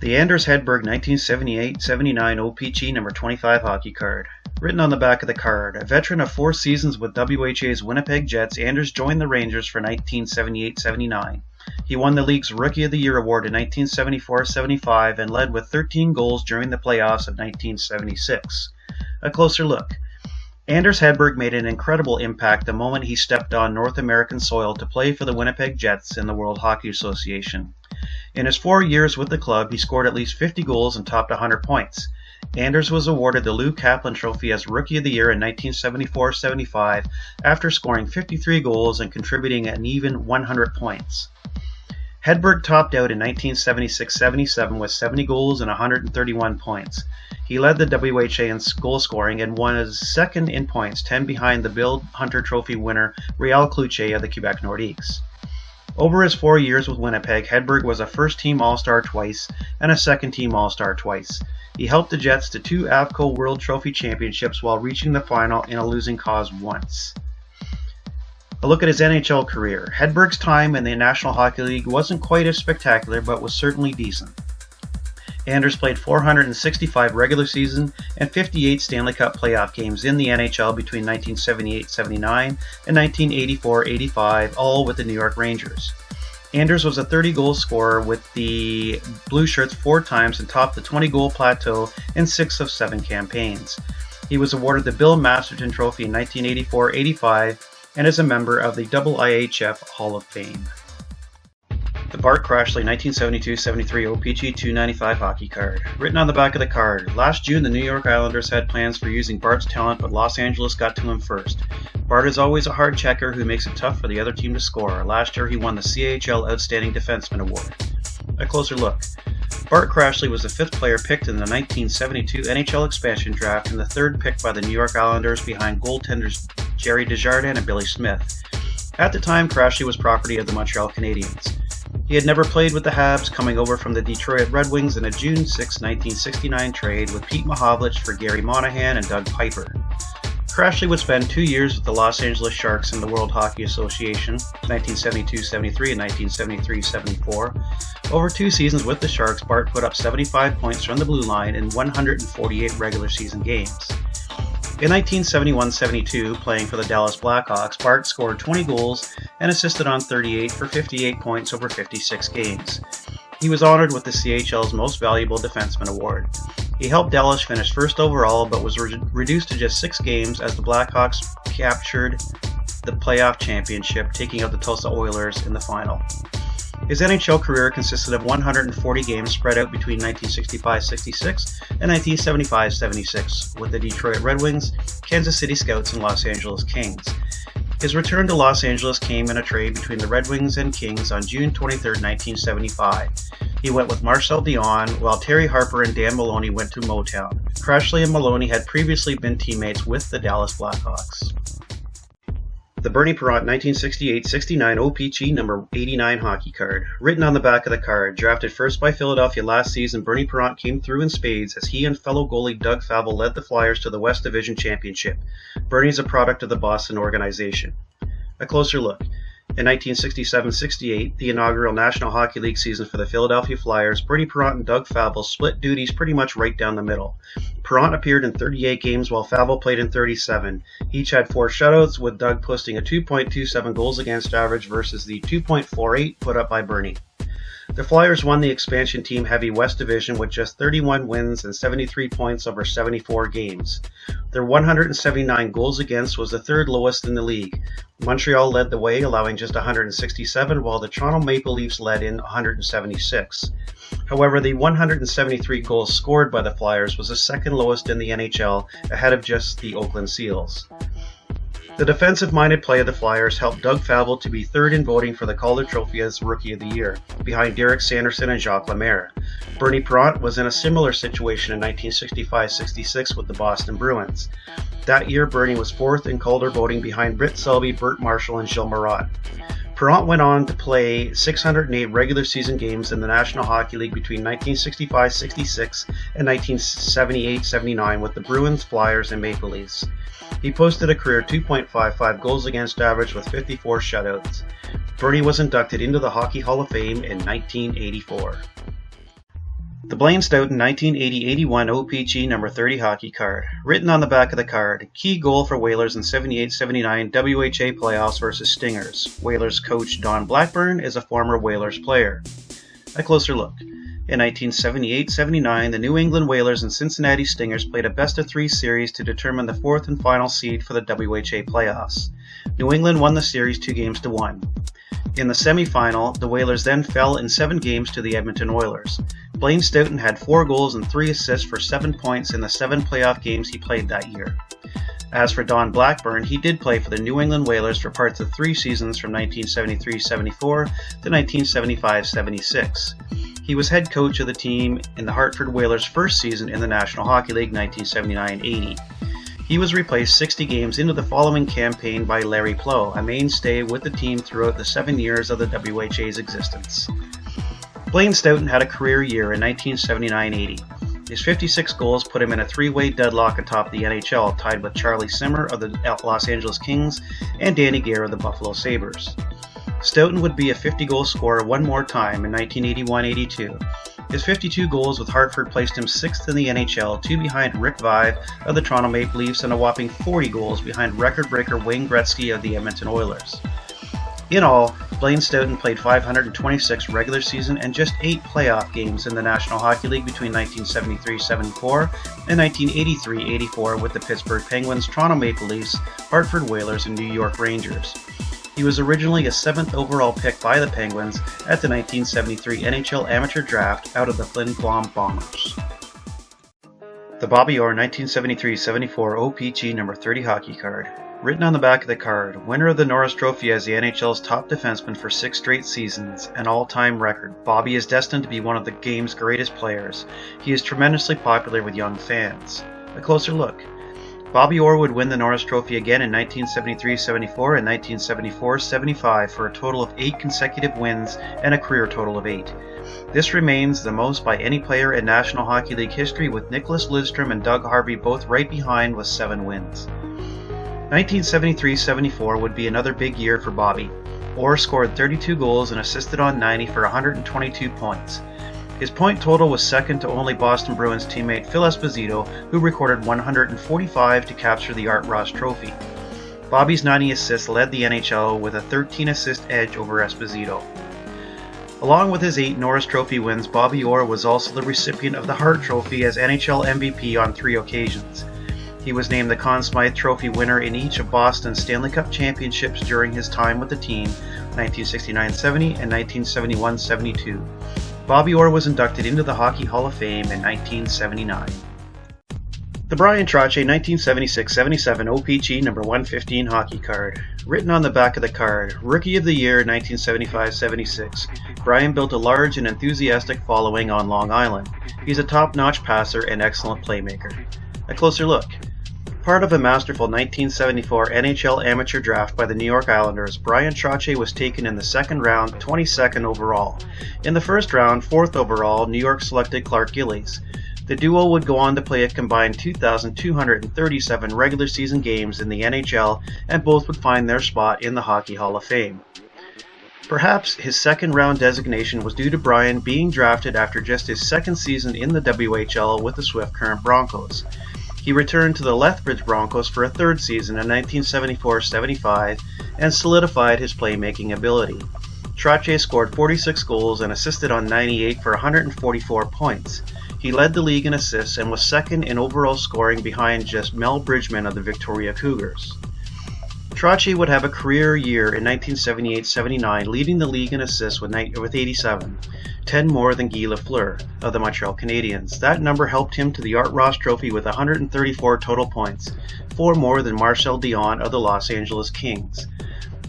The Anders Hedberg 1978-79 O-Pee-Chee number 25 hockey card. Written on the back of the card, a veteran of 4 seasons with WHA's Winnipeg Jets, Anders joined the Rangers for 1978-79. He won the league's Rookie of the Year award in 1974-75 and led with 13 goals during the playoffs of 1976. A closer look. Anders Hedberg made an incredible impact the moment he stepped on North American soil to play for the Winnipeg Jets in the World Hockey Association. In his 4 years with the club, he scored at least 50 goals and topped 100 points. Anders was awarded the Lou Kaplan Trophy as Rookie of the Year in 1974-75 after scoring 53 goals and contributing an even 100 points. Hedberg topped out in 1976-77 with 70 goals and 131 points. He led the WHA in goal scoring and was second in points, 10 behind the Bill Hunter Trophy winner Réal Cloutier of the Quebec Nordiques. Over his 4 years with Winnipeg, Hedberg was a first-team All-Star twice and a second-team All-Star twice. He helped the Jets to 2 AVCO World Trophy championships while reaching the final in a losing cause once. A look at his NHL career. Hedberg's time in the National Hockey League wasn't quite as spectacular, but was certainly decent. Anders played 465 regular season and 58 Stanley Cup playoff games in the NHL between 1978-79 and 1984-85, all with the New York Rangers. Anders was a 30-goal scorer with the Blue Shirts 4 times and topped the 20-goal plateau in 6 of 7 campaigns. He was awarded the Bill Masterton Trophy in 1984-85 and is a member of the IIHF Hall of Fame. The Bart Crashley 1972-73 O-Pee-Chee 295 hockey card. Written on the back of the card, last June the New York Islanders had plans for using Bart's talent, but Los Angeles got to him first. Bart is always a hard checker who makes it tough for the other team to score. Last year he won the CHL Outstanding Defenseman Award. A closer look. Bart Crashley was the 5th player picked in the 1972 NHL expansion draft and the 3rd pick by the New York Islanders behind goaltenders Jerry Desjardins and Billy Smith. At the time, Crashley was property of the Montreal Canadiens. He had never played with the Habs, coming over from the Detroit Red Wings in a June 6, 1969 trade with Pete Mahovlich for Gary Monahan and Doug Piper. Crashley would spend 2 years with the Los Angeles Sharks in the World Hockey Association, 1972-73 and 1973-74. Over 2 seasons with the Sharks, Bart put up 75 points from the blue line in 148 regular season games. In 1971-72, playing for the Dallas Blackhawks, Bart scored 20 goals and assisted on 38 for 58 points over 56 games. He was honored with the CHL's Most Valuable Defenseman Award. He helped Dallas finish first overall, but was reduced to just 6 games as the Blackhawks captured the playoff championship, taking out the Tulsa Oilers in the final. His NHL career consisted of 140 games spread out between 1965-66 and 1975-76 with the Detroit Red Wings, Kansas City Scouts, and Los Angeles Kings. His return to Los Angeles came in a trade between the Red Wings and Kings on June 23, 1975. He went with Marcel Dion, while Terry Harper and Dan Maloney went to Motown. Crashley and Maloney had previously been teammates with the Dallas Blackhawks. The Bernie Parent 1968-69 O-Pee-Chee number 89 hockey card. Written on the back of the card, drafted first by Philadelphia last season, Bernie Parent came through in spades as he and fellow goalie Doug Favell led the Flyers to the West Division Championship. Bernie is a product of the Boston organization. A closer look. In 1967-68, the inaugural National Hockey League season for the Philadelphia Flyers, Bernie Parent and Doug Favell split duties pretty much right down the middle. Parent appeared in 38 games while Favell played in 37. Each had 4 shutouts, with Doug posting a 2.27 goals against average versus the 2.48 put up by Bernie. The Flyers won the expansion team heavy West Division with just 31 wins and 73 points over 74 games. Their 179 goals against was the 3rd lowest in the league. Montreal led the way, allowing just 167, while the Toronto Maple Leafs led in 176. However, the 173 goals scored by the Flyers was the 2nd lowest in the NHL, ahead of just the Oakland Seals. The defensive-minded play of the Flyers helped Doug Favell to be 3rd in voting for the Calder Trophy as Rookie of the Year, behind Derek Sanderson and Jacques Lemaire. Bernie Parent was in a similar situation in 1965-66 with the Boston Bruins. That year, Bernie was 4th in Calder voting behind Britt Selby, Burt Marshall, and Gilles Marat. Parent went on to play 608 regular season games in the National Hockey League between 1965-66 and 1978-79 with the Bruins, Flyers, and Maple Leafs. He posted a career 2.55 goals against average with 54 shutouts. Bernie was inducted into the Hockey Hall of Fame in 1984. The Blaine Stoughton 1980-81 O-Pee-Chee number 30 hockey card. Written on the back of the card, key goal for Whalers in 78-79 WHA playoffs versus Stingers. Whalers coach Don Blackburn is a former Whalers player. A closer look. In 1978-79, the New England Whalers and Cincinnati Stingers played a best-of-3 series to determine the fourth and final seed for the WHA playoffs. New England won the series 2-1. In the semifinal, the Whalers then fell in 7 games to the Edmonton Oilers. Blaine Stoughton had 4 goals and 3 assists for 7 points in the 7 playoff games he played that year. As for Don Blackburn, he did play for the New England Whalers for parts of 3 seasons from 1973-74 to 1975-76. He was head coach of the team in the Hartford Whalers' first season in the National Hockey League 1979-80. He was replaced 60 games into the following campaign by Larry Plow, a mainstay with the team throughout the 7 years of the WHA's existence. Blaine Stoughton had a career year in 1979-80. His 56 goals put him in a 3-way deadlock atop the NHL, tied with Charlie Simmer of the Los Angeles Kings and Danny Gare of the Buffalo Sabres. Stoughton would be a 50-goal scorer one more time in 1981-82. His 52 goals with Hartford placed him 6th in the NHL, 2 behind Rick Vaive of the Toronto Maple Leafs and a whopping 40 goals behind record-breaker Wayne Gretzky of the Edmonton Oilers. In all, Blaine Stoughton played 526 regular season and just 8 playoff games in the National Hockey League between 1973-74 and 1983-84 with the Pittsburgh Penguins, Toronto Maple Leafs, Hartford Whalers, and New York Rangers. He was originally a 7th overall pick by the Penguins at the 1973 NHL Amateur Draft out of the Flin Flon Bombers. The Bobby Orr 1973-74 O-Pee-Chee number 30 hockey card. Written on the back of the card, winner of the Norris Trophy as the NHL's top defenseman for 6 straight seasons, an all-time record. Bobby is destined to be one of the game's greatest players. He is tremendously popular with young fans. A closer look. Bobby Orr would win the Norris Trophy again in 1973-74 and 1974-75 for a total of 8 consecutive wins and a career total of 8. This remains the most by any player in National Hockey League history, with Nicholas Lidstrom and Doug Harvey both right behind with 7 wins. 1973-74 would be another big year for Bobby. Orr scored 32 goals and assisted on 90 for 122 points. His point total was second to only Boston Bruins teammate Phil Esposito, who recorded 145 to capture the Art Ross Trophy. Bobby's 90 assists led the NHL with a 13-assist edge over Esposito. Along with his 8 Norris Trophy wins, Bobby Orr was also the recipient of the Hart Trophy as NHL MVP on 3 occasions. He was named the Conn Smythe Trophy winner in each of Boston's Stanley Cup championships during his time with the team, 1969-70 and 1971-72. Bobby Orr was inducted into the Hockey Hall of Fame in 1979. The Bryan Trottier 1976-77 O-Pee-Chee number 115 hockey card. Written on the back of the card, Rookie of the Year 1975-76. Bryan built a large and enthusiastic following on Long Island. He's a top-notch passer and excellent playmaker. A closer look. Part of a masterful 1974 NHL Amateur Draft by the New York Islanders, Bryan Trottier was taken in the second round, 22nd overall. In the first round, 4th overall, New York selected Clark Gillies. The duo would go on to play a combined 2,237 regular season games in the NHL, and both would find their spot in the Hockey Hall of Fame. Perhaps his second round designation was due to Bryan being drafted after just his second season in the WHL with the Swift Current Broncos. He returned to the Lethbridge Broncos for a 3rd season in 1974-75 and solidified his playmaking ability. Trottier scored 46 goals and assisted on 98 for 144 points. He led the league in assists and was second in overall scoring behind just Mel Bridgman of the Victoria Cougars. Trottier would have a career year in 1978-79, leading the league in assists with 87, 10 more than Guy Lafleur of the Montreal Canadiens. That number helped him to the Art Ross Trophy with 134 total points, 4 more than Marcel Dion of the Los Angeles Kings.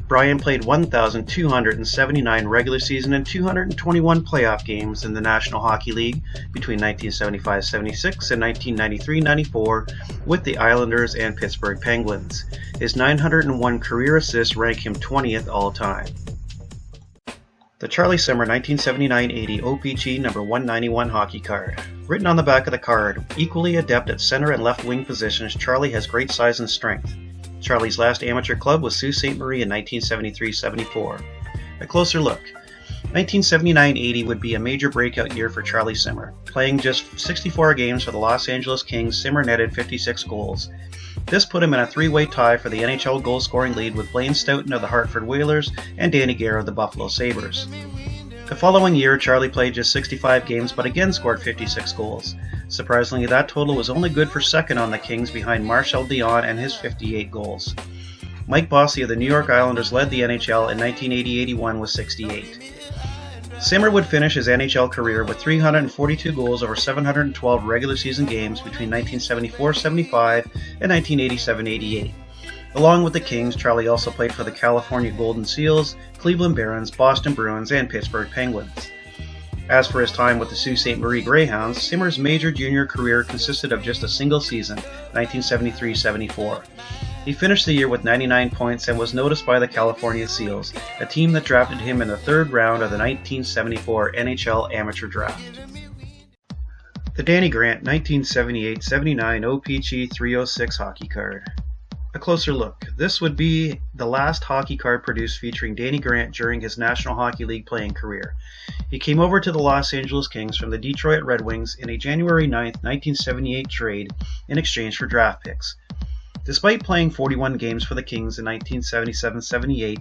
Bryan played 1,279 regular season and 221 playoff games in the National Hockey League between 1975-76 and 1993-94 with the Islanders and Pittsburgh Penguins. His 901 career assists rank him 20th all-time. The Charlie Simmer 1979-80 O-Pee-Chee number 191 hockey card. Written on the back of the card, equally adept at center and left wing positions, Charlie has great size and strength. Charlie's last amateur club was Sault Ste. Marie in 1973-74. A closer look. 1979-80 would be a major breakout year for Charlie Simmer. Playing just 64 games for the Los Angeles Kings, Simmer netted 56 goals. This put him in a three-way tie for the NHL goal-scoring lead with Blaine Stoughton of the Hartford Whalers and Danny Gare of the Buffalo Sabres. The following year, Charlie played just 65 games but again scored 56 goals. Surprisingly, that total was only good for second on the Kings behind Marcel Dion and his 58 goals. Mike Bossy of the New York Islanders led the NHL in 1980-81 with 68. Simmer would finish his NHL career with 342 goals over 712 regular season games between 1974-75 and 1987-88. Along with the Kings, Charlie also played for the California Golden Seals, Cleveland Barons, Boston Bruins, and Pittsburgh Penguins. As for his time with the Sault Ste. Marie Greyhounds, Simmer's major junior career consisted of just a single season, 1973-74. He finished the year with 99 points and was noticed by the California Seals, a team that drafted him in the third round of the 1974 NHL Amateur Draft. The Danny Grant 1978-79 O-Pee-Chee 306 hockey card. A closer look. This would be the last hockey card produced featuring Danny Grant during his National Hockey League playing career. He came over to the Los Angeles Kings from the Detroit Red Wings in a January 9, 1978 trade in exchange for draft picks. Despite playing 41 games for the Kings in 1977-78,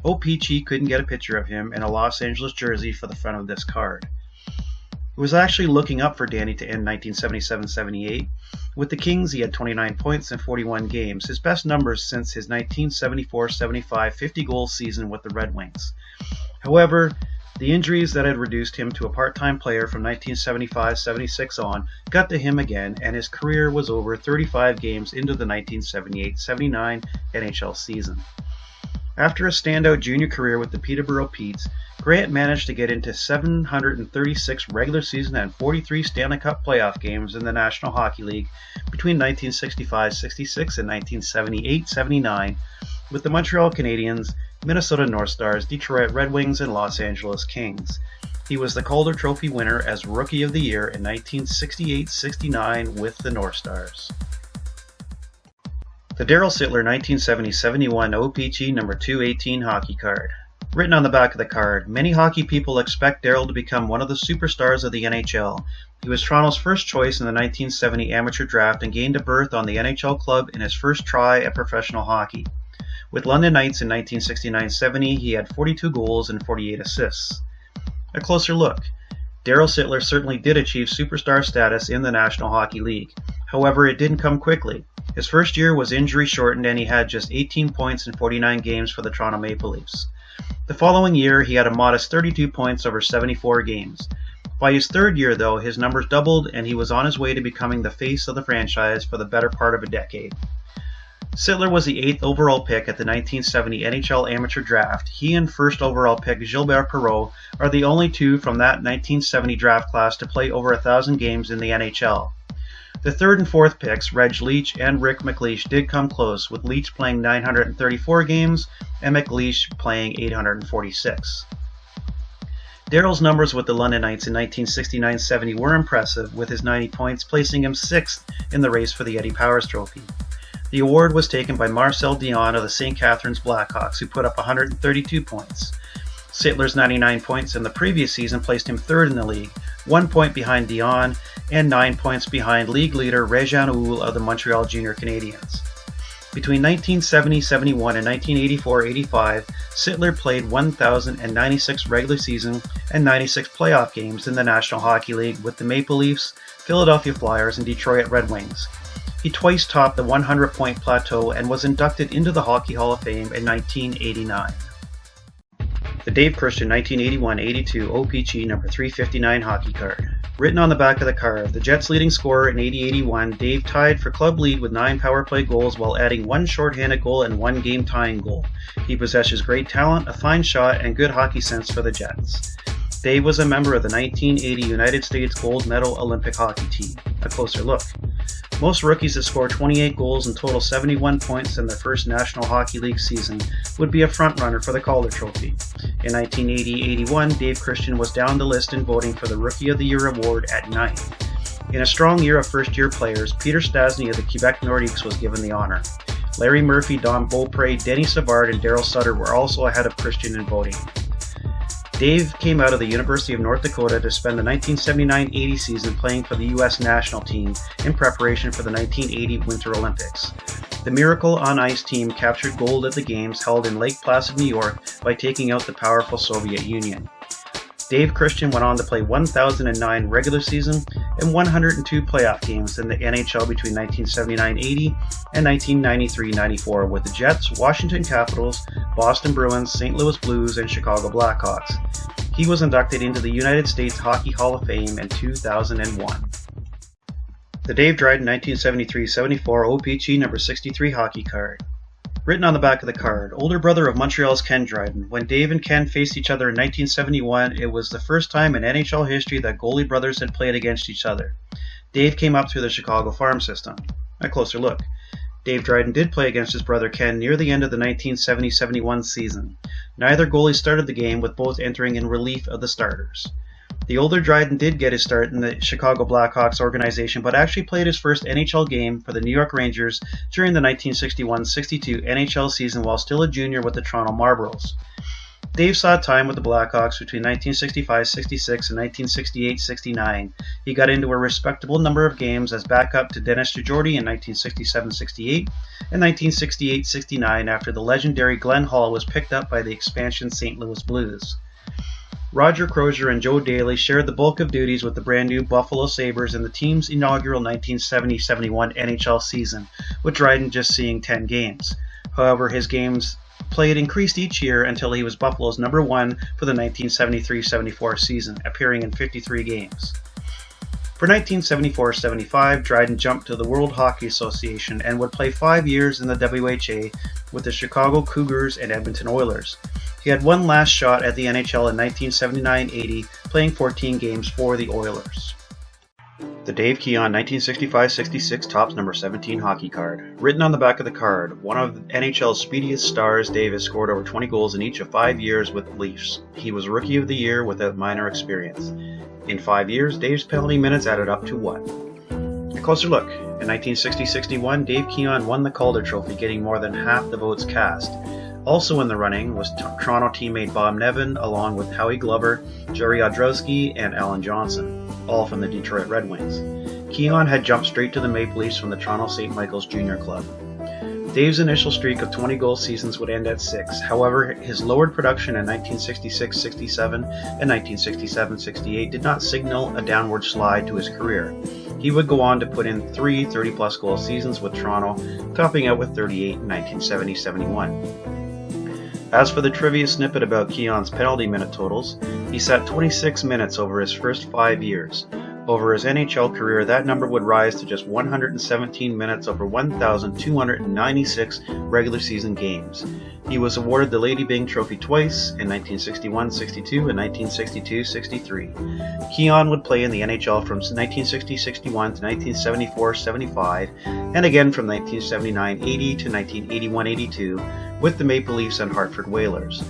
O-Pee-Chee couldn't get a picture of him in a Los Angeles jersey for the front of this card. It was actually looking up for Danny to end 1977-78. With the Kings, he had 29 points in 41 games, his best numbers since his 1974-75 50-goal season with the Red Wings. However, the injuries that had reduced him to a part-time player from 1975-76 on got to him again, and his career was over 35 games into the 1978-79 NHL season. After a standout junior career with the Peterborough Petes, Grant managed to get into 736 regular season and 43 Stanley Cup playoff games in the National Hockey League between 1965-66 and 1978-79 with the Montreal Canadiens, Minnesota North Stars, Detroit Red Wings, and Los Angeles Kings. He was the Calder Trophy winner as Rookie of the Year in 1968-69 with the North Stars. The Darryl Sittler 1970-71 O-Pee-Chee number 218 hockey card. Written on the back of the card, many hockey people expect Darryl to become one of the superstars of the NHL. He was Toronto's first choice in the 1970 amateur draft and gained a berth on the NHL club in his first try at professional hockey. With London Knights in 1969-70, he had 42 goals and 48 assists. A closer look. Darryl Sittler certainly did achieve superstar status in the National Hockey League. However, it didn't come quickly. His first year was injury-shortened and he had just 18 points in 49 games for the Toronto Maple Leafs. The following year, he had a modest 32 points over 74 games. By his third year, though, his numbers doubled and he was on his way to becoming the face of the franchise for the better part of a decade. Sittler was the 8th overall pick at the 1970 NHL Amateur Draft. He and first overall pick Gilbert Perreault are the only two from that 1970 draft class to play over 1,000 games in the NHL. The 3rd and 4th picks, Reg Leach and Rick McLeish, did come close, with Leach playing 934 games and McLeish playing 846. Darryl's numbers with the London Knights in 1969-70 were impressive, with his 90 points placing him 6th in the race for the Eddie Powers Trophy. The award was taken by Marcel Dion of the St. Catharines Blackhawks, who put up 132 points. Sittler's 99 points in the previous season placed him 3rd in the league, 1 point behind Dion, and 9 points behind league leader Réjean Houle of the Montreal Junior Canadiens. Between 1970-71 and 1984-85, Sittler played 1,096 regular season and 96 playoff games in the National Hockey League with the Maple Leafs, Philadelphia Flyers, and Detroit Red Wings. He twice topped the 100-point plateau and was inducted into the Hockey Hall of Fame in 1989. The Dave Christian 1981-82 O-Pee-Chee number 359 hockey card. Written on the back of the card, the Jets' leading scorer in 80-81, Dave tied for club lead with 9 power play goals while adding 1 shorthanded goal and 1 game-tying goal. He possesses great talent, a fine shot, and good hockey sense for the Jets. Dave was a member of the 1980 United States gold medal Olympic hockey team. A closer look. Most rookies that score 28 goals and total 71 points in their first National Hockey League season would be a front-runner for the Calder Trophy. In 1980-81, Dave Christian was down the list in voting for the Rookie of the Year award at 9th. In a strong year of first-year players, Peter Stastny of the Quebec Nordiques was given the honor. Larry Murphy, Don Beaupre, Denis Savard, and Darryl Sutter were also ahead of Christian in voting. Dave came out of the University of North Dakota to spend the 1979-80 season playing for the U.S. national team in preparation for the 1980 Winter Olympics. The Miracle on Ice team captured gold at the games held in Lake Placid, New York by taking out the powerful Soviet Union. Dave Christian went on to play 1,009 regular season and 102 playoff games in the NHL between 1979-80 and 1993-94 with the Jets, Washington Capitals, Boston Bruins, St. Louis Blues, and Chicago Blackhawks. He was inducted into the United States Hockey Hall of Fame in 2001. The Dave Dryden 1973-74 O-Pee-Chee number 63 hockey card. Written on the back of the card, older brother of Montreal's Ken Dryden. When Dave and Ken faced each other in 1971, it was the first time in NHL history that goalie brothers had played against each other. Dave came up through the Chicago farm system. A closer look. Dave Dryden did play against his brother Ken near the end of the 1970-71 season. Neither goalie started the game, with both entering in relief of the starters. The older Dryden did get his start in the Chicago Blackhawks organization, but actually played his first NHL game for the New York Rangers during the 1961-62 NHL season while still a junior with the Toronto Marlboros. Dave saw time with the Blackhawks between 1965-66 and 1968-69. He got into a respectable number of games as backup to Denis in 1967-68 and 1968-69 after the legendary Glenn Hall was picked up by the expansion St. Louis Blues. Roger Crozier and Joe Daley shared the bulk of duties with the brand new Buffalo Sabres in the team's inaugural 1970-71 NHL season, with Dryden just seeing 10 games. However, his games played increased each year until he was Buffalo's number one for the 1973-74 season, appearing in 53 games. For 1974-75, Dryden jumped to the World Hockey Association and would play 5 years in the WHA with the Chicago Cougars and Edmonton Oilers. He had one last shot at the NHL in 1979-80, playing 14 games for the Oilers. The Dave Keon 1965-66 Topps number 17 hockey card. Written on the back of the card, one of NHL's speediest stars, Dave has scored over 20 goals in each of 5 years with the Leafs. He was Rookie of the Year without minor experience. In 5 years, Dave's penalty minutes added up to 1. A closer look. In 1960-61, Dave Keon won the Calder Trophy, getting more than half the votes cast. Also in the running was Toronto teammate Bob Nevin, along with Howie Glover, Jerry Odrowski, and Alan Johnson, all from the Detroit Red Wings. Keon had jumped straight to the Maple Leafs from the Toronto St. Michael's Junior Club. Dave's initial streak of 20-goal seasons would end at 6. However, his lowered production in 1966-67 and 1967-68 did not signal a downward slide to his career. He would go on to put in 3 30-plus goal seasons with Toronto, topping out with 38 in 1970-71. As for the trivia snippet about Keon's penalty minute totals, he sat 26 minutes over his first 5 years. Over his NHL career, that number would rise to just 117 minutes over 1,296 regular season games. He was awarded the Lady Byng Trophy twice, in 1961-62 and 1962-63. Keon would play in the NHL from 1960-61 to 1974-75, and again from 1979-80 to 1981-82 with the Maple Leafs and Hartford Whalers.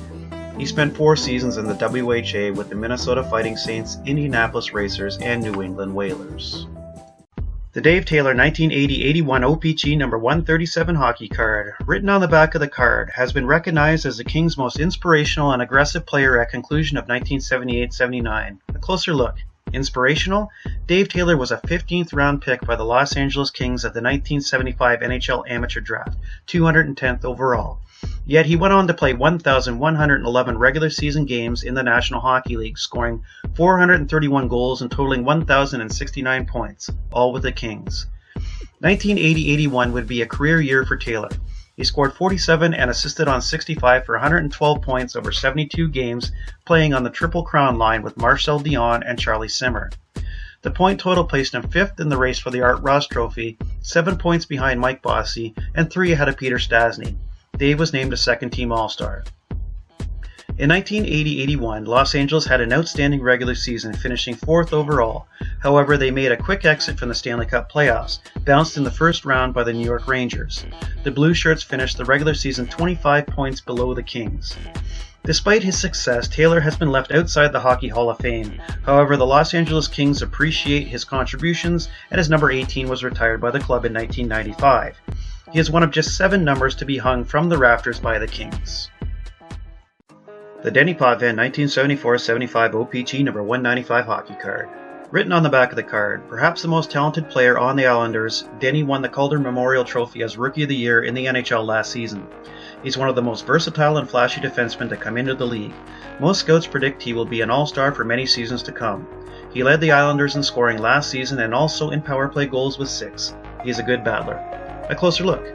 He spent 4 seasons in the WHA with the Minnesota Fighting Saints, Indianapolis Racers, and New England Whalers. The Dave Taylor 1980-81 O-Pee-Chee number 137 hockey card, written on the back of the card, has been recognized as the Kings' most inspirational and aggressive player at conclusion of 1978-79. A closer look. Inspirational? Dave Taylor was a 15th round pick by the Los Angeles Kings at the 1975 NHL Amateur Draft, 210th overall. Yet he went on to play 1,111 regular season games in the National Hockey League, scoring 431 goals and totaling 1,069 points, all with the Kings. 1980-81 would be a career year for Taylor. He scored 47 and assisted on 65 for 112 points over 72 games, playing on the Triple Crown line with Marcel Dion and Charlie Simmer. The point total placed him 5th in the race for the Art Ross Trophy, 7 points behind Mike Bossy, and 3 ahead of Peter Stastny. Dave was named a second-team All-Star. In 1980-81, Los Angeles had an outstanding regular season, finishing 4th overall. However, they made a quick exit from the Stanley Cup playoffs, bounced in the first round by the New York Rangers. The Blue Shirts finished the regular season 25 points below the Kings. Despite his success, Taylor has been left outside the Hockey Hall of Fame. However, the Los Angeles Kings appreciate his contributions, and his number 18 was retired by the club in 1995. He is one of just 7 numbers to be hung from the rafters by the Kings. The Denny Potvin 1974-75 O-Pee-Chee number 195 hockey card. Written on the back of the card, perhaps the most talented player on the Islanders, Denny won the Calder Memorial Trophy as Rookie of the Year in the NHL last season. He's one of the most versatile and flashy defensemen to come into the league. Most scouts predict he will be an all-star for many seasons to come. He led the Islanders in scoring last season and also in power play goals with 6. He's a good battler. A closer look.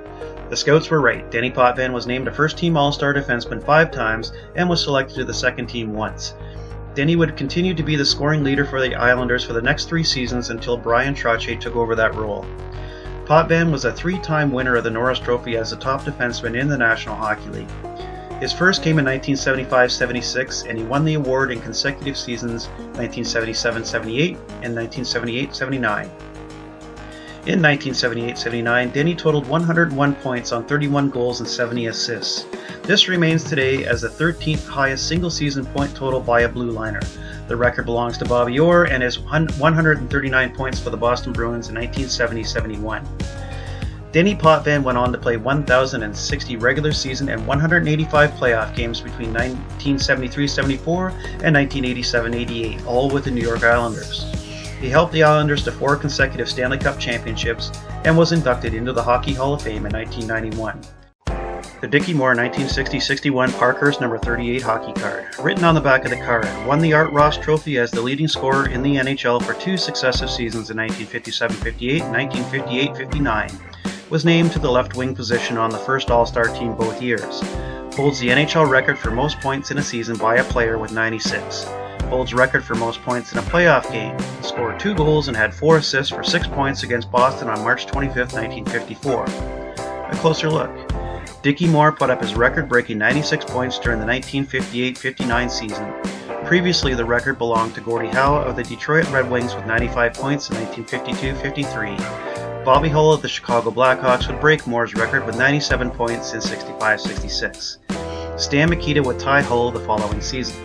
The scouts were right. Denny Potvin was named a first-team All-Star defenseman 5 times and was selected to the second team once. Denny would continue to be the scoring leader for the Islanders for the next 3 seasons until Bryan Trottier took over that role. Potvin was a 3-time winner of the Norris Trophy as the top defenseman in the National Hockey League. His first came in 1975-76, and he won the award in consecutive seasons 1977-78 and 1978-79. In 1978-79, Denny totaled 101 points on 31 goals and 70 assists. This remains today as the 13th highest single-season point total by a blue liner. The record belongs to Bobby Orr and his 139 points for the Boston Bruins in 1970-71. Denny Potvin went on to play 1,060 regular season and 185 playoff games between 1973-74 and 1987-88, all with the New York Islanders. He helped the Islanders to 4 consecutive Stanley Cup championships and was inducted into the Hockey Hall of Fame in 1991. The Dickie Moore 1960-61 Parkhurst number 38 hockey card. Written on the back of the card, won the Art Ross Trophy as the leading scorer in the NHL for 2 successive seasons in 1957-58 and 1958-59. Was named to the left wing position on the first All-Star team both years. Holds the NHL record for most points in a season by a player with 96. Holds record for most points in a playoff game. Scored 2 goals and had 4 assists for 6 points against Boston on March 25, 1954. A closer look. Dickie Moore put up his record-breaking 96 points during the 1958-59 season. Previously, the record belonged to Gordie Howe of the Detroit Red Wings with 95 points in 1952-53. Bobby Hull of the Chicago Blackhawks would break Moore's record with 97 points in 65-66. Stan Mikita would tie Hull the following season.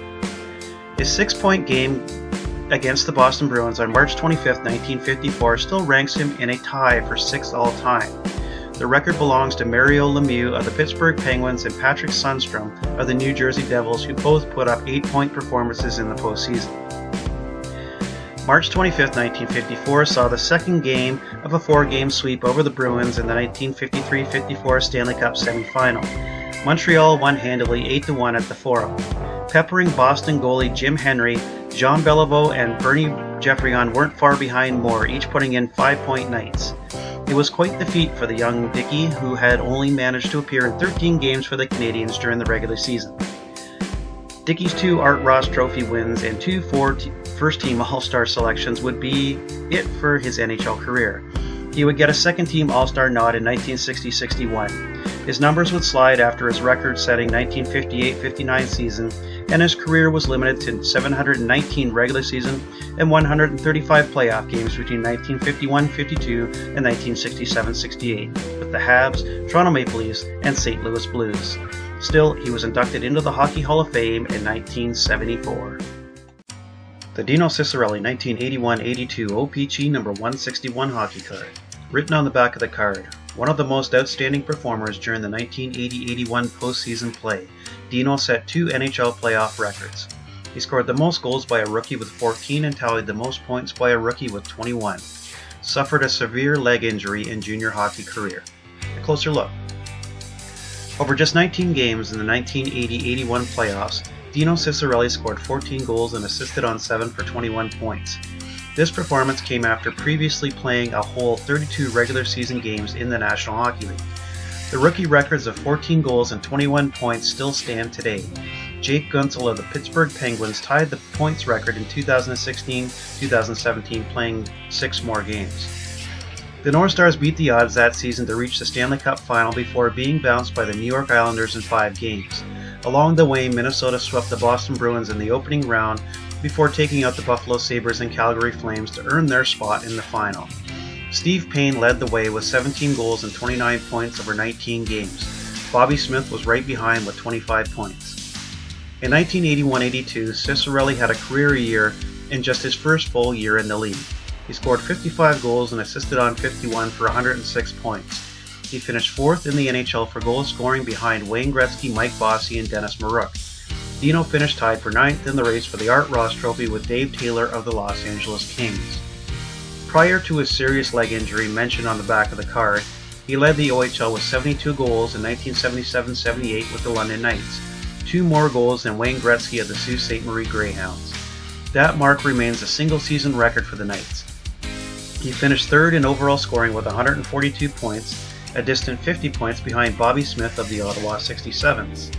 His 6-point game against the Boston Bruins on March 25, 1954 still ranks him in a tie for 6th all-time. The record belongs to Mario Lemieux of the Pittsburgh Penguins and Patrick Sundstrom of the New Jersey Devils, who both put up 8-point performances in the postseason. March 25, 1954 saw the second game of a 4-game sweep over the Bruins in the 1953-54 Stanley Cup semifinal. Montreal won handily 8-1 at the Forum, peppering Boston goalie Jim Henry. Jean Beliveau and Bernie Geoffrion weren't far behind Moore, each putting in 5-point nights. It was quite the feat for the young Dickie, who had only managed to appear in 13 games for the Canadiens during the regular season. Dickie's 2 Art Ross Trophy wins and 2 first-team All-Star selections would be it for his NHL career. He would get a second-team All-Star nod in 1960-61. His numbers would slide after his record-setting 1958-59 season, and his career was limited to 719 regular season and 135 playoff games between 1951-52 and 1967-68 with the Habs, Toronto Maple Leafs, and St. Louis Blues. Still, he was inducted into the Hockey Hall of Fame in 1974. The Dino Ciccarelli 1981-82 O-Pee-Chee number 161 hockey card. Written on the back of the card, one of the most outstanding performers during the 1980-81 postseason play, Dino set 2 NHL playoff records. He scored the most goals by a rookie with 14 and tallied the most points by a rookie with 21. Suffered a severe leg injury in junior hockey career. A closer look. Over just 19 games in the 1980-81 playoffs, Dino Ciccarelli scored 14 goals and assisted on 7 for 21 points. This performance came after previously playing a whole 32 regular season games in the National Hockey League. The rookie records of 14 goals and 21 points still stand today. Jake Guentzel of the Pittsburgh Penguins tied the points record in 2016-2017, playing 6 more games. The North Stars beat the odds that season to reach the Stanley Cup final before being bounced by the New York Islanders in 5 games. Along the way, Minnesota swept the Boston Bruins in the opening round before taking out the Buffalo Sabres and Calgary Flames to earn their spot in the final. Steve Payne led the way with 17 goals and 29 points over 19 games. Bobby Smith was right behind with 25 points. In 1981-82, Ciccarelli had a career year in just his first full year in the league. He scored 55 goals and assisted on 51 for 106 points. He finished 4th in the NHL for goal scoring behind Wayne Gretzky, Mike Bossy, and Denis Maruk. Dino finished tied for 9th in the race for the Art Ross Trophy with Dave Taylor of the Los Angeles Kings. Prior to his serious leg injury mentioned on the back of the card, he led the OHL with 72 goals in 1977-78 with the London Knights, 2 more goals than Wayne Gretzky of the Sault Ste. Marie Greyhounds. That mark remains a single-season record for the Knights. He finished 3rd in overall scoring with 142 points, a distant 50 points behind Bobby Smith of the Ottawa 67s.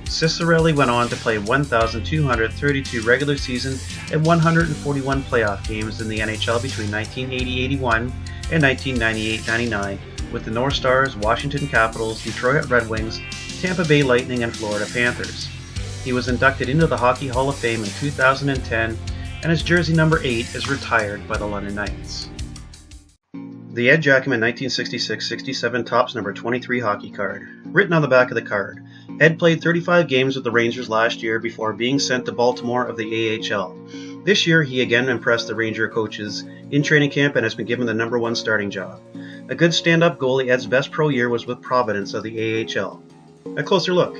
Ciccarelli went on to play 1,232 regular season and 141 playoff games in the NHL between 1980-81 and 1998-99 with the North Stars, Washington Capitals, Detroit Red Wings, Tampa Bay Lightning, and Florida Panthers. He was inducted into the Hockey Hall of Fame in 2010, and his jersey number 8 is retired by the London Knights. The Ed Giacomin 1966-67 Topps number 23 hockey card. Written on the back of the card, Ed played 35 games with the Rangers last year before being sent to Baltimore of the AHL. This year, he again impressed the Ranger coaches in training camp and has been given the number 1 starting job. A good stand-up goalie, Ed's best pro year was with Providence of the AHL. A closer look.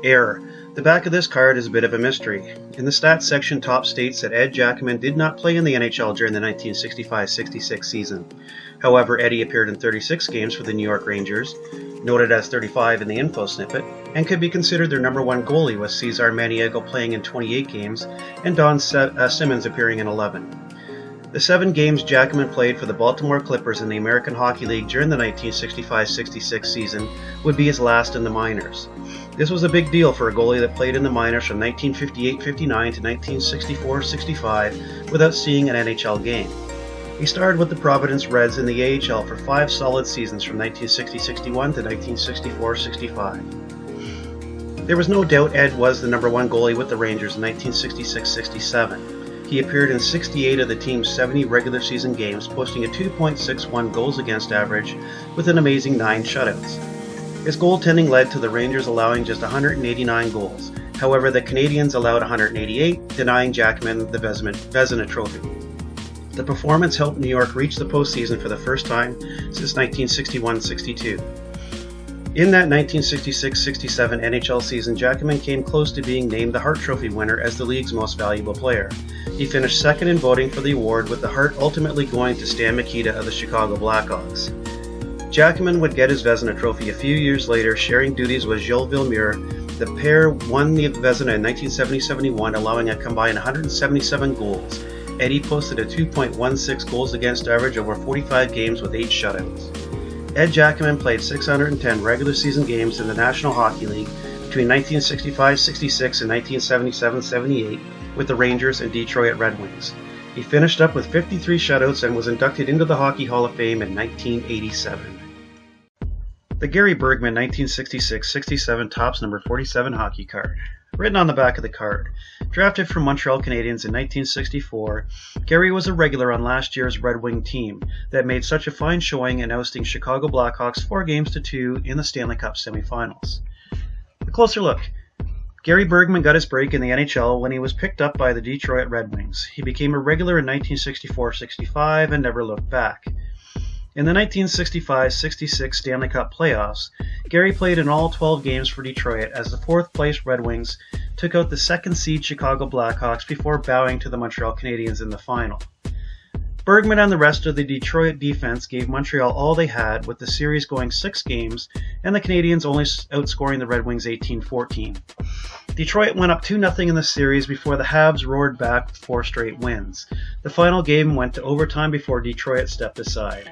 Error. The back of this card is a bit of a mystery. In the stats section, Top states that Ed Giacomin did not play in the NHL during the 1965-66 season. However, Eddie appeared in 36 games for the New York Rangers, noted as 35 in the info snippet, and could be considered their number 1 goalie, with Cesar Maniego playing in 28 games and Don Simmons appearing in 11. The 7 games Giacomin played for the Baltimore Clippers in the American Hockey League during the 1965-66 season would be his last in the minors. This was a big deal for a goalie that played in the minors from 1958-59 to 1964-65 without seeing an NHL game. He starred with the Providence Reds in the AHL for 5 solid seasons from 1960-61 to 1964-65. There was no doubt Ed was the number 1 goalie with the Rangers in 1966-67. He appeared in 68 of the team's 70 regular season games, posting a 2.61 goals against average with an amazing 9 shutouts. His goaltending led to the Rangers allowing just 189 goals. However, the Canadiens allowed 188, denying Giacomin the Vezina Trophy. The performance helped New York reach the postseason for the first time since 1961-62. In that 1966-67 NHL season, Giacomin came close to being named the Hart Trophy winner as the league's most valuable player. He finished 2nd in voting for the award, with the Hart ultimately going to Stan Mikita of the Chicago Blackhawks. Giacomin would get his Vezina Trophy a few years later, sharing duties with Gilles Villemure. The pair won the Vezina in 1970-71, allowing a combined 177 goals. Eddie posted a 2.16 goals against average over 45 games with 8 shutouts. Ed Giacomin played 610 regular season games in the National Hockey League between 1965-66 and 1977-78 with the Rangers and Detroit Red Wings. He finished up with 53 shutouts and was inducted into the Hockey Hall of Fame in 1987. The Gary Bergman 1966-67 Topps number 47 hockey card. Written on the back of the card. Drafted from Montreal Canadiens in 1964, Gary was a regular on last year's Red Wing team that made such a fine showing in ousting Chicago Blackhawks 4-2 in the Stanley Cup semifinals. A closer look. Gary Bergman got his break in the NHL when he was picked up by the Detroit Red Wings. He became a regular in 1964-65 and never looked back. In the 1965-66 Stanley Cup playoffs, Gary played in all 12 games for Detroit as the 4th-placed Red Wings took out the 2nd-seed Chicago Blackhawks before bowing to the Montreal Canadiens in the final. Bergman and the rest of the Detroit defense gave Montreal all they had, with the series going 6 games and the Canadiens only outscoring the Red Wings 18-14. Detroit went up 2-0 in the series before the Habs roared back with 4 straight wins. The final game went to overtime before Detroit stepped aside.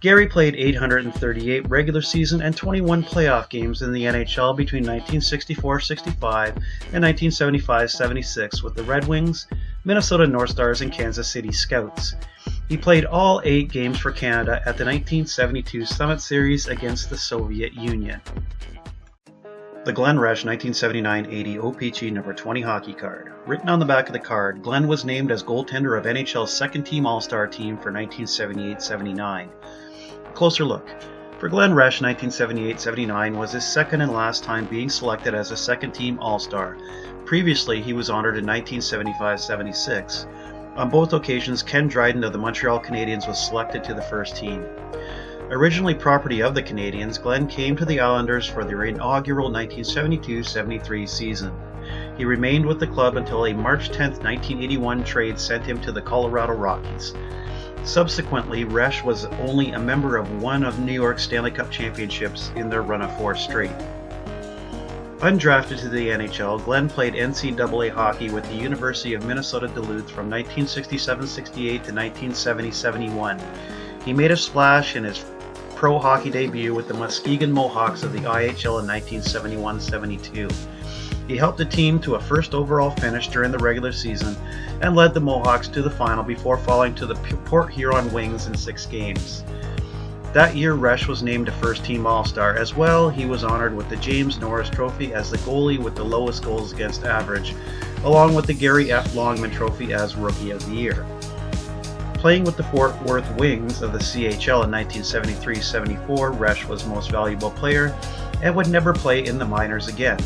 Gary played 838 regular season and 21 playoff games in the NHL between 1964-65 and 1975-76 with the Red Wings, Minnesota North Stars, and Kansas City Scouts. He played all 8 games for Canada at the 1972 Summit Series against the Soviet Union. The Glenn Resch 1979-80 O-Pee-Chee number 20 hockey card. Written on the back of the card, Glenn was named as goaltender of NHL's 2nd-team All-Star team for 1978-79. Closer look. For Glenn Resch, 1978-79 was his 2nd and last time being selected as a 2nd-team All-Star. Previously, he was honored in 1975-76. On both occasions, Ken Dryden of the Montreal Canadiens was selected to the first team. Originally property of the Canadiens, Glenn came to the Islanders for their inaugural 1972-73 season. He remained with the club until a March 10, 1981 trade sent him to the Colorado Rockies. Subsequently, Resch was only a member of one of New York's Stanley Cup championships in their run of 4 straight. Undrafted to the NHL, Glenn played NCAA hockey with the University of Minnesota Duluth from 1967-68 to 1970-71. He made a splash in his pro hockey debut with the Muskegon Mohawks of the IHL in 1971-72. He helped the team to a first overall finish during the regular season and led the Mohawks to the final before falling to the Port Huron Wings in 6 games. That year, Resch was named a first-team All-Star. As well, he was honored with the James Norris Trophy as the goalie with the lowest goals against average, along with the Gary F. Longman Trophy as Rookie of the Year. Playing with the Fort Worth Wings of the CHL in 1973-74, Resch was Most Valuable Player and would never play in the minors again.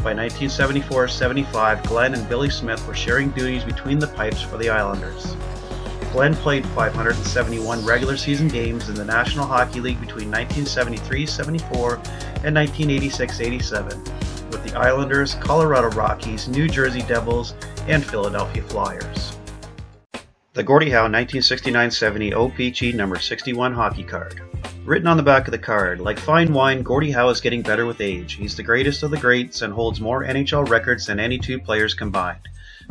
By 1974-75, Glenn and Billy Smith were sharing duties between the pipes for the Islanders. Glenn played 571 regular season games in the National Hockey League between 1973-74 and 1986-87 with the Islanders, Colorado Rockies, New Jersey Devils, and Philadelphia Flyers. The Gordie Howe 1969-70 O-Pee-Chee number 61 hockey card. Written on the back of the card, like fine wine, Gordie Howe is getting better with age. He's the greatest of the greats and holds more NHL records than any 2 players combined.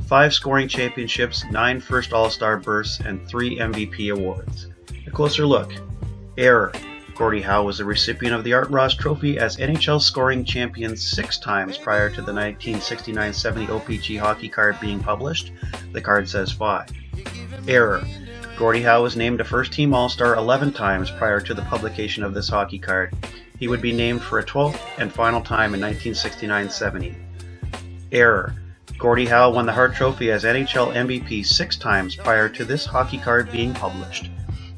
5 scoring championships, 9 first All-Star bursts, and 3 MVP awards. A closer look. Error. Gordie Howe was the recipient of the Art Ross Trophy as NHL scoring champion 6 times prior to the 1969-70 O-Pee-Chee hockey card being published. The card says 5. Error. Gordie Howe was named a first-team All-Star 11 times prior to the publication of this hockey card. He would be named for a 12th and final time in 1969-70. Error. Gordie Howe won the Hart Trophy as NHL MVP 6 times prior to this hockey card being published.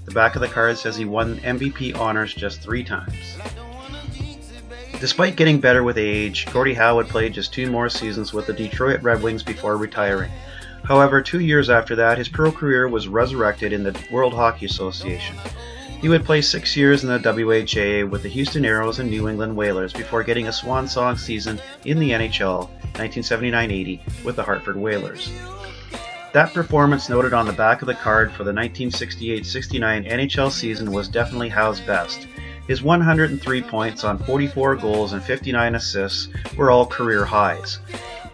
The back of the card says he won MVP honors just 3 times. Despite getting better with age, Gordie Howe would play just 2 more seasons with the Detroit Red Wings before retiring. However, 2 years after that, his pro career was resurrected in the World Hockey Association. He would play 6 years in the WHA with the Houston Aeros and New England Whalers before getting a swan song season in the NHL 1979-80 with the Hartford Whalers. That performance noted on the back of the card for the 1968-69 NHL season was definitely Howe's best. His 103 points on 44 goals and 59 assists were all career highs.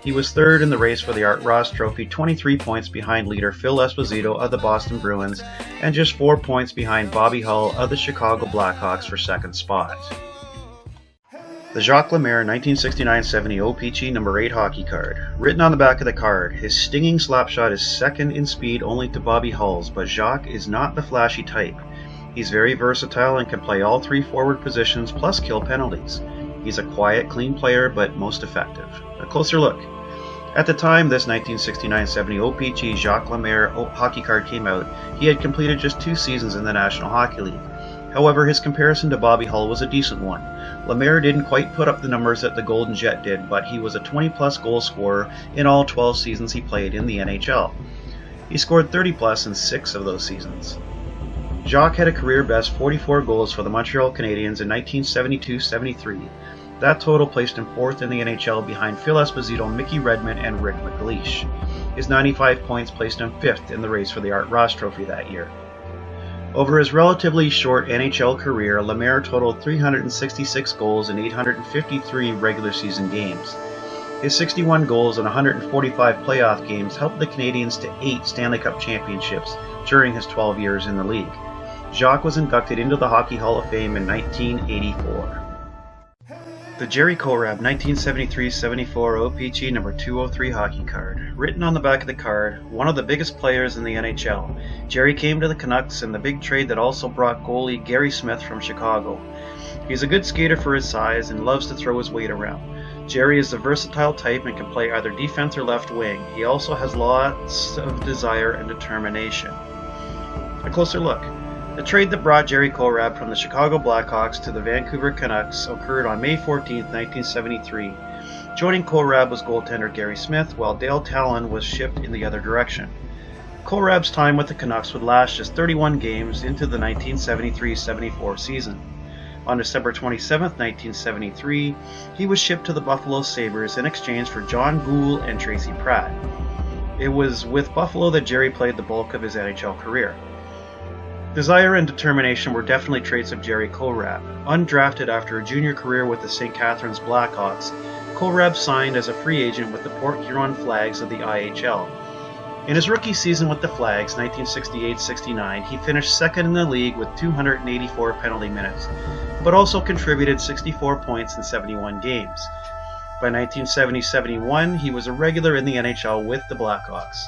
He was 3rd in the race for the Art Ross Trophy, 23 points behind leader Phil Esposito of the Boston Bruins, and just 4 points behind Bobby Hull of the Chicago Blackhawks for 2nd spot. The Jacques Lemaire 1969-70 O-Pee-Chee number 8 hockey card. Written on the back of the card, his stinging slapshot is 2nd in speed only to Bobby Hull's, but Jacques is not the flashy type. He's very versatile and can play all 3 forward positions plus kill penalties. He's a quiet, clean player, but most effective. A closer look. At the time this 1969-70 O-Pee-Chee Jacques Lemaire hockey card came out, he had completed just 2 seasons in the National Hockey League. However, his comparison to Bobby Hull was a decent one. Lemaire didn't quite put up the numbers that the Golden Jet did, but he was a 20-plus goal scorer in all 12 seasons he played in the NHL. He scored 30-plus in 6 of those seasons. Jacques had a career-best 44 goals for the Montreal Canadiens in 1972-73. That total placed him 4th in the NHL behind Phil Esposito, Mickey Redmond, and Rick McLeish. His 95 points placed him 5th in the race for the Art Ross Trophy that year. Over his relatively short NHL career, Lemaire totaled 366 goals in 853 regular season games. His 61 goals in 145 playoff games helped the Canadiens to 8 Stanley Cup championships during his 12 years in the league. Jacques was inducted into the Hockey Hall of Fame in 1984. The Jerry Korab 1973-74 O-Pee-Chee number 203 hockey card. Written on the back of the card, one of the biggest players in the NHL. Jerry came to the Canucks in the big trade that also brought goalie Gary Smith from Chicago. He's a good skater for his size and loves to throw his weight around. Jerry is a versatile type and can play either defense or left wing. He also has lots of desire and determination. A closer look. The trade that brought Jerry Korab from the Chicago Blackhawks to the Vancouver Canucks occurred on May 14, 1973. Joining Korab was goaltender Gary Smith, while Dale Talon was shipped in the other direction. Korab's time with the Canucks would last just 31 games into the 1973-74 season. On December 27, 1973, he was shipped to the Buffalo Sabres in exchange for John Gould and Tracy Pratt. It was with Buffalo that Jerry played the bulk of his NHL career. Desire and determination were definitely traits of Jerry Korab. Undrafted after a junior career with the St. Catharines Blackhawks, Korab signed as a free agent with the Port Huron Flags of the IHL. In his rookie season with the Flags, 1968-69, he finished second in the league with 284 penalty minutes, but also contributed 64 points in 71 games. By 1970-71, he was a regular in the NHL with the Blackhawks.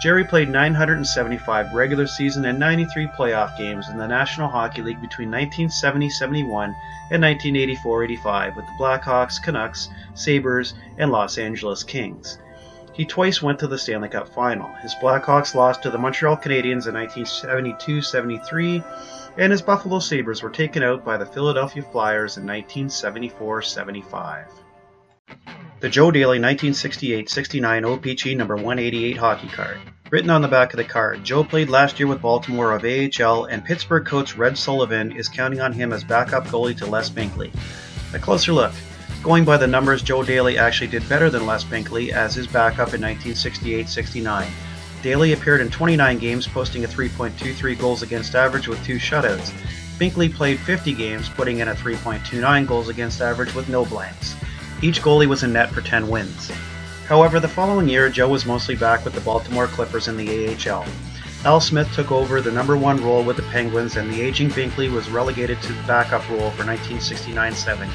Jerry played 975 regular season and 93 playoff games in the National Hockey League between 1970-71 and 1984-85 with the Blackhawks, Canucks, Sabres, and Los Angeles Kings. He twice went to the Stanley Cup Final. His Blackhawks lost to the Montreal Canadiens in 1972-73, and his Buffalo Sabres were taken out by the Philadelphia Flyers in 1974-75. The Joe Daley 1968-69 O-Pee-Chee number 188 hockey card. Written on the back of the card, Joe played last year with Baltimore of AHL, and Pittsburgh coach Red Sullivan is counting on him as backup goalie to Les Binkley. A closer look. Going by the numbers, Joe Daley actually did better than Les Binkley as his backup in 1968-69. Daley appeared in 29 games, posting a 3.23 goals against average with 2 shutouts. Binkley played 50 games, putting in a 3.29 goals against average with no blanks. Each goalie was in net for 10 wins. However, the following year, Joe was mostly back with the Baltimore Clippers in the AHL. Al Smith took over the number 1 role with the Penguins, and the aging Binkley was relegated to the backup role for 1969-70.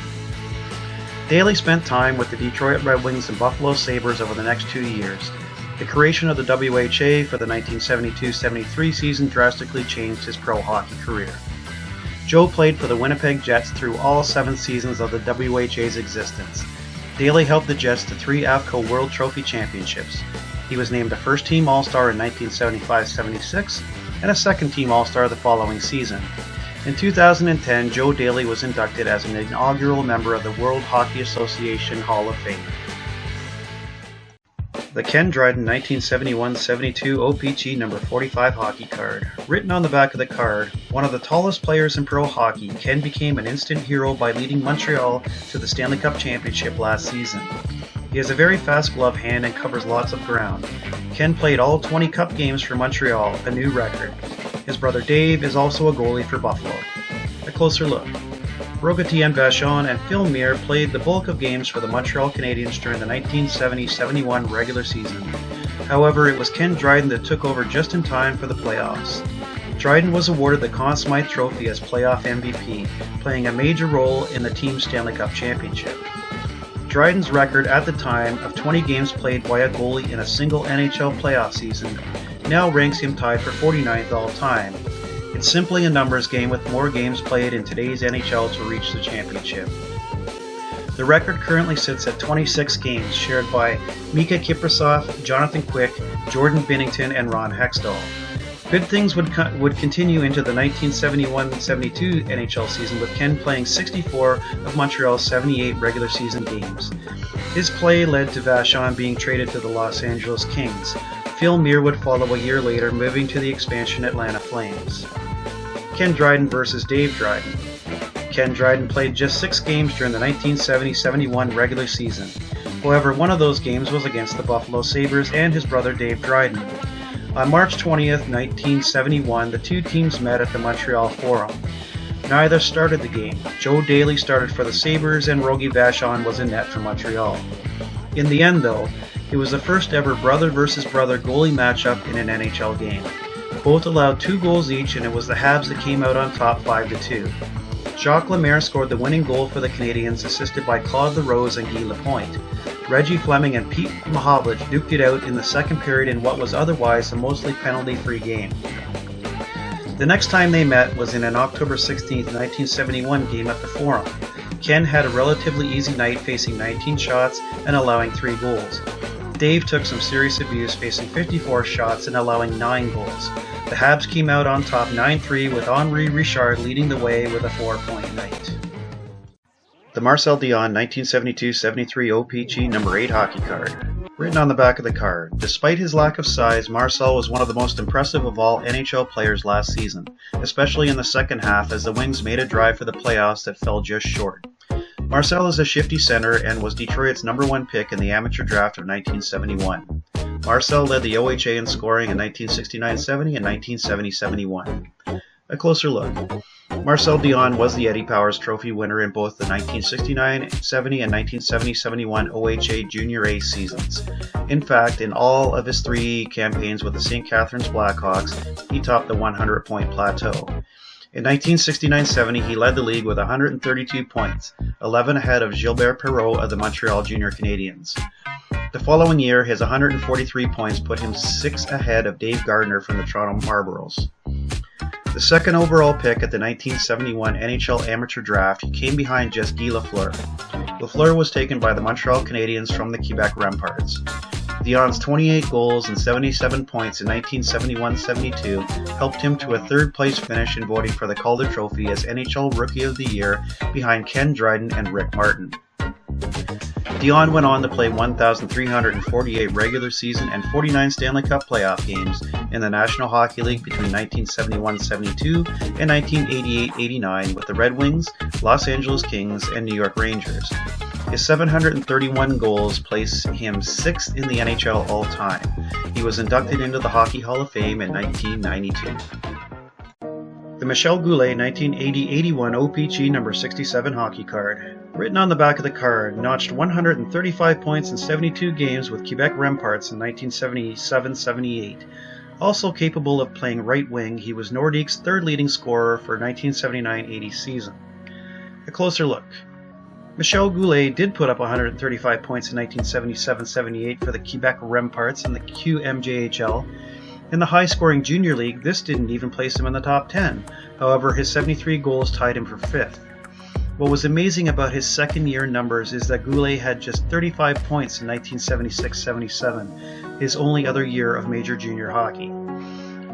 Daley spent time with the Detroit Red Wings and Buffalo Sabres over the next 2 years. The creation of the WHA for the 1972-73 season drastically changed his pro hockey career. Joe played for the Winnipeg Jets through all 7 seasons of the WHA's existence. Daley helped the Jets to 3 AFCO World Trophy Championships. He was named a first-team All-Star in 1975-76 and a second-team All-Star the following season. In 2010, Joe Daley was inducted as an inaugural member of the World Hockey Association Hall of Fame. The Ken Dryden 1971-72 O-Pee-Chee number 45 hockey card. Written on the back of the card, one of the tallest players in pro hockey, Ken became an instant hero by leading Montreal to the Stanley Cup Championship last season. He has a very fast glove hand and covers lots of ground. Ken played all 20 Cup games for Montreal, a new record. His brother Dave is also a goalie for Buffalo. A closer look. Rogatien Vachon and Phil Meare played the bulk of games for the Montreal Canadiens during the 1970-71 regular season. However, it was Ken Dryden that took over just in time for the playoffs. Dryden was awarded the Conn Smythe Trophy as playoff MVP, playing a major role in the team's Stanley Cup championship. Dryden's record at the time of 20 games played by a goalie in a single NHL playoff season now ranks him tied for 49th all time. It's simply a numbers game with more games played in today's NHL to reach the championship. The record currently sits at 26 games, shared by Mika Kiprusoff, Jonathan Quick, Jordan Binnington, and Ron Hextall. Good things would continue into the 1971-72 NHL season, with Ken playing 64 of Montreal's 78 regular season games. His play led to Vachon being traded to the Los Angeles Kings. Phil Meare would follow a year later, moving to the expansion Atlanta Flames. Ken Dryden versus Dave Dryden. Ken Dryden played just 6 games during the 1970-71 regular season. However, one of those games was against the Buffalo Sabres and his brother Dave Dryden. On March 20th, 1971, the two teams met at the Montreal Forum. Neither started the game. Joe Daley started for the Sabres and Rogie Vachon was in net for Montreal. In the end, though, it was the first ever brother versus brother goalie matchup in an NHL game. Both allowed 2 goals each, and it was the Habs that came out on top 5-2. Jacques Lemaire scored the winning goal for the Canadiens, assisted by Claude LaRose and Guy Lapointe. Reggie Fleming and Pete Mahovlich duked it out in the second period in what was otherwise a mostly penalty-free game. The next time they met was in an October 16, 1971 game at the Forum. Ken had a relatively easy night, facing 19 shots and allowing 3 goals. Dave took some serious abuse, facing 54 shots and allowing 9 goals. The Habs came out on top 9-3, with Henri Richard leading the way with a 4-point night. The Marcel Dionne 1972-73 O-Pee-Chee number 8 hockey card. Written on the back of the card, despite his lack of size, Marcel was one of the most impressive of all NHL players last season, especially in the second half as the Wings made a drive for the playoffs that fell just short. Marcel is a shifty center and was Detroit's #1 pick in the amateur draft of 1971. Marcel led the OHA in scoring in 1969-70 and 1970-71. A closer look. Marcel Dionne was the Eddie Powers Trophy winner in both the 1969-70 and 1970-71 OHA Junior A seasons. In fact, in all of his 3 campaigns with the St. Catharines Blackhawks, he topped the 100-point plateau. In 1969-70, he led the league with 132 points, 11 ahead of Gilbert Perreault of the Montreal Junior Canadiens. The following year, his 143 points put him 6 ahead of Dave Gardner from the Toronto Marlboros. The second overall pick at the 1971 NHL Amateur Draft, he came behind just Guy Lafleur. Lafleur was taken by the Montreal Canadiens from the Quebec Remparts. Dionne's 28 goals and 77 points in 1971-72 helped him to a third-place finish in voting for the Calder Trophy as NHL Rookie of the Year behind Ken Dryden and Rick Martin. Dionne went on to play 1,348 regular season and 49 Stanley Cup playoff games in the National Hockey League between 1971-72 and 1988-89 with the Red Wings, Los Angeles Kings, and New York Rangers. His 731 goals place him 6th in the NHL all-time. He was inducted into the Hockey Hall of Fame in 1992. The Michel Goulet 1980-81 O-Pee-Chee number 67 hockey card. Written on the back of the card, notched 135 points in 72 games with Quebec Remparts in 1977-78. Also capable of playing right wing, he was Nordique's 3rd leading scorer for 1979-80 season. A closer look. Michel Goulet did put up 135 points in 1977-78 for the Quebec Remparts in the QMJHL. In the high-scoring junior league, this didn't even place him in the top 10. However, his 73 goals tied him for 5th. What was amazing about his second-year numbers is that Goulet had just 35 points in 1976-77, his only other year of major junior hockey.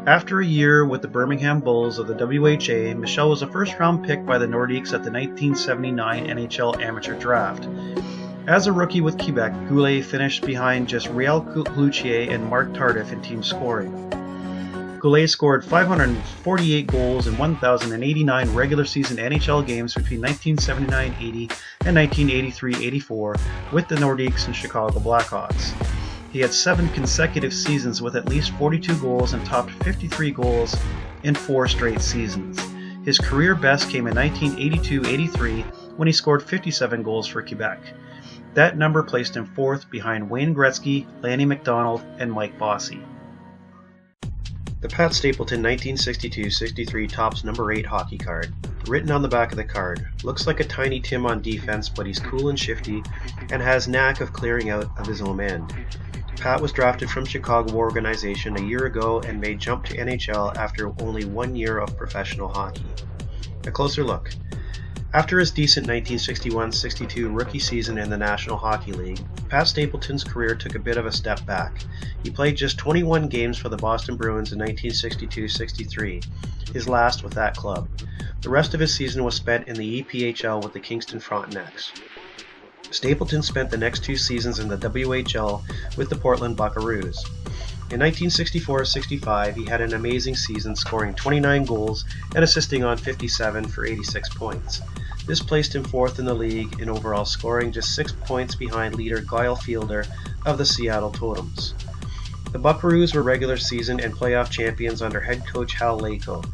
After a year with the Birmingham Bulls of the WHA, Michel was a first-round pick by the Nordiques at the 1979 NHL Amateur Draft. As a rookie with Quebec, Goulet finished behind just Réal Cloutier and Marc Tardif in team scoring. Goulet scored 548 goals in 1,089 regular season NHL games between 1979-80 and 1983-84 with the Nordiques and Chicago Blackhawks. He had 7 consecutive seasons with at least 42 goals and topped 53 goals in 4 straight seasons. His career best came in 1982-83 when he scored 57 goals for Quebec. That number placed him 4th behind Wayne Gretzky, Lanny McDonald, and Mike Bossy. The Pat Stapleton 1962-63 Topps number 8 hockey card. Written on the back of the card, looks like a Tiny Tim on defense, but he's cool and shifty and has knack of clearing out of his own end. Pat was drafted from Chicago organization a year ago and made jump to NHL after only 1 year of professional hockey. A closer look. After his decent 1961-62 rookie season in the National Hockey League, Pat Stapleton's career took a bit of a step back. He played just 21 games for the Boston Bruins in 1962-63, his last with that club. The rest of his season was spent in the EPHL with the Kingston Frontenacs. Stapleton spent the next 2 seasons in the WHL with the Portland Buckaroos. In 1964-65, he had an amazing season, scoring 29 goals and assisting on 57 for 86 points. This placed him 4th in the league in overall scoring, just 6 points behind leader Guyle Fielder of the Seattle Totems. The Buckaroos were regular season and playoff champions under head coach Hal Laycoe.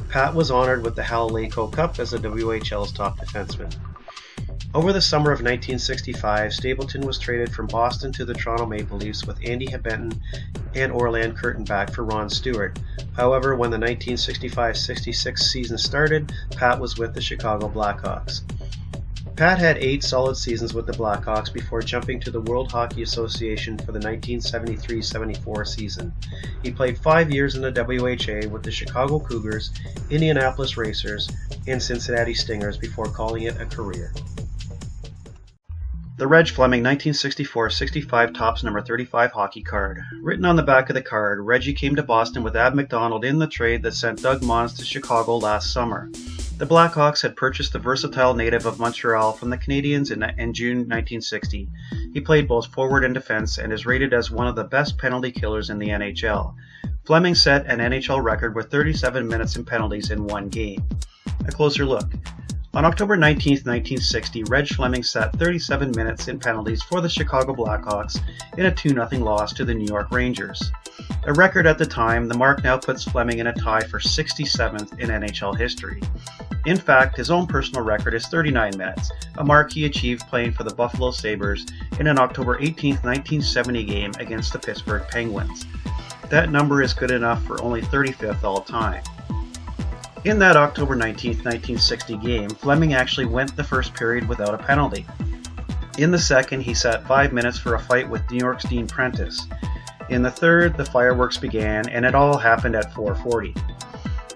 Pat was honored with the Hal Laycoe Cup as the WHL's top defenseman. Over the summer of 1965, Stapleton was traded from Boston to the Toronto Maple Leafs with Andy Benton and Orland Kurtenbach for Ron Stewart. However, when the 1965-66 season started, Pat was with the Chicago Blackhawks. Pat had 8 solid seasons with the Blackhawks before jumping to the World Hockey Association for the 1973-74 season. He played 5 years in the WHA with the Chicago Cougars, Indianapolis Racers, and Cincinnati Stingers before calling it a career. The Reg Fleming 1964-65 Topps number 35 hockey card. Written on the back of the card, Reggie came to Boston with Ab McDonald in the trade that sent Doug Mons to Chicago last summer. The Blackhawks had purchased the versatile native of Montreal from the Canadiens in June 1960. He played both forward and defense and is rated as one of the best penalty killers in the NHL. Fleming set an NHL record with 37 minutes in penalties in one game. A closer look. On October 19, 1960, Reg Fleming sat 37 minutes in penalties for the Chicago Blackhawks in a 2-0 loss to the New York Rangers. A record at the time, the mark now puts Fleming in a tie for 67th in NHL history. In fact, his own personal record is 39 minutes, a mark he achieved playing for the Buffalo Sabres in an October 18, 1970 game against the Pittsburgh Penguins. That number is good enough for only 35th all time. In that October 19, 1960 game, Fleming actually went the first period without a penalty. In the second, he sat 5 minutes for a fight with New York's Dean Prentice. In the third, the fireworks began, and it all happened at 4:40.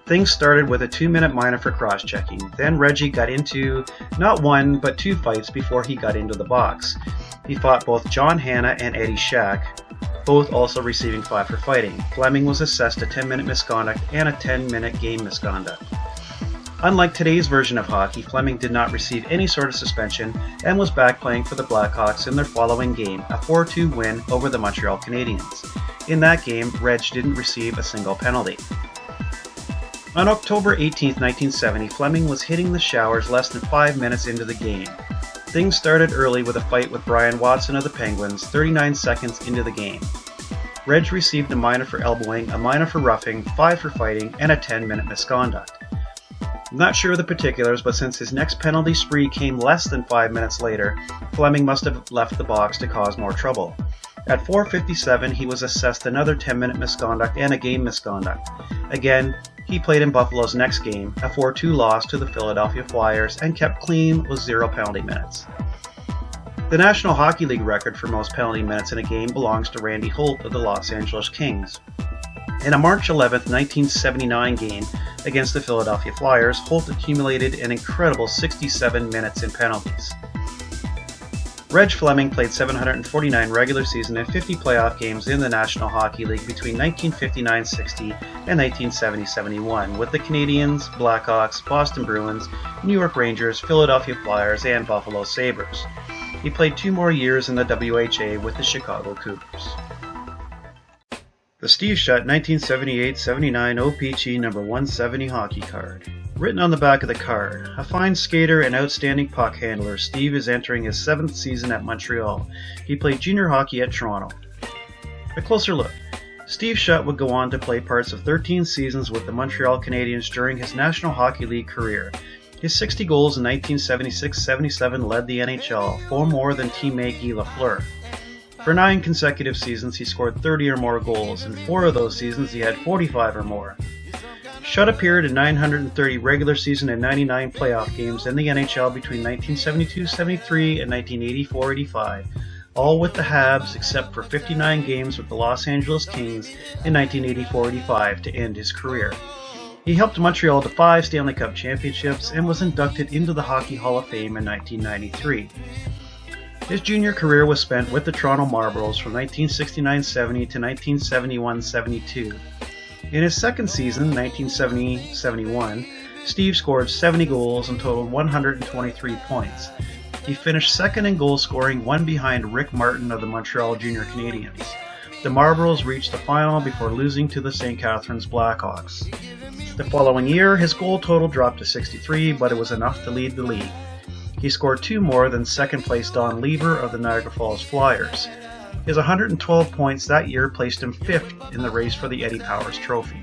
Things started with a 2-minute minor for cross-checking. Then Reggie got into not one, but two fights before he got into the box. He fought both John Hanna and Eddie Jacques, both also receiving 5 for fighting. Fleming was assessed a 10-minute misconduct and a 10-minute game misconduct. Unlike today's version of hockey, Fleming did not receive any sort of suspension and was back playing for the Blackhawks in their following game, a 4-2 win over the Montreal Canadiens. In that game, Reg didn't receive a single penalty. On October 18, 1970, Fleming was hitting the showers less than 5 minutes into the game. Things started early with a fight with Brian Watson of the Penguins 39 seconds into the game. Reg received a minor for elbowing, a minor for roughing, 5 for fighting, and a 10-minute misconduct. I'm not sure of the particulars, but since his next penalty spree came less than 5 minutes later, Fleming must have left the box to cause more trouble. At 4:57, he was assessed another 10-minute misconduct and a game misconduct. Again, he played in Buffalo's next game, a 4-2 loss to the Philadelphia Flyers, and kept clean with 0 penalty minutes. The National Hockey League record for most penalty minutes in a game belongs to Randy Holt of the Los Angeles Kings. In a March 11, 1979 game against the Philadelphia Flyers, Holt accumulated an incredible 67 minutes in penalties. Reg Fleming played 749 regular season and 50 playoff games in the National Hockey League between 1959-60 and 1970-71 with the Canadiens, Blackhawks, Boston Bruins, New York Rangers, Philadelphia Flyers, and Buffalo Sabres. He played 2 more years in the WHA with the Chicago Cougars. The Steve Shutt 1978-79 O-Pee-Chee number 170 hockey card. Written on the back of the card, a fine skater and outstanding puck handler, Steve is entering his 7th season at Montreal. He played junior hockey at Toronto. A closer look. Steve Shutt would go on to play parts of 13 seasons with the Montreal Canadiens during his National Hockey League career. His 60 goals in 1976-77 led the NHL, 4 more than teammate Guy Lafleur. For 9 consecutive seasons, he scored 30 or more goals. In 4 of those seasons, he had 45 or more. Shutt appeared in 930 regular season and 99 playoff games in the NHL between 1972-73 and 1984-85, all with the Habs except for 59 games with the Los Angeles Kings in 1984-85 to end his career. He helped Montreal to 5 Stanley Cup championships and was inducted into the Hockey Hall of Fame in 1993. His junior career was spent with the Toronto Marlboros from 1969-70 to 1971-72. In his second season, 1970-71, Steve scored 70 goals and totaled 123 points. He finished second in goal scoring, 1 behind Rick Martin of the Montreal Junior Canadiens. The Marlboros reached the final before losing to the St. Catharines Blackhawks. The following year, his goal total dropped to 63, but it was enough to lead the league. He scored 2 more than second-place Don Lever of the Niagara Falls Flyers. His 112 points that year placed him 5th in the race for the Eddie Powers Trophy.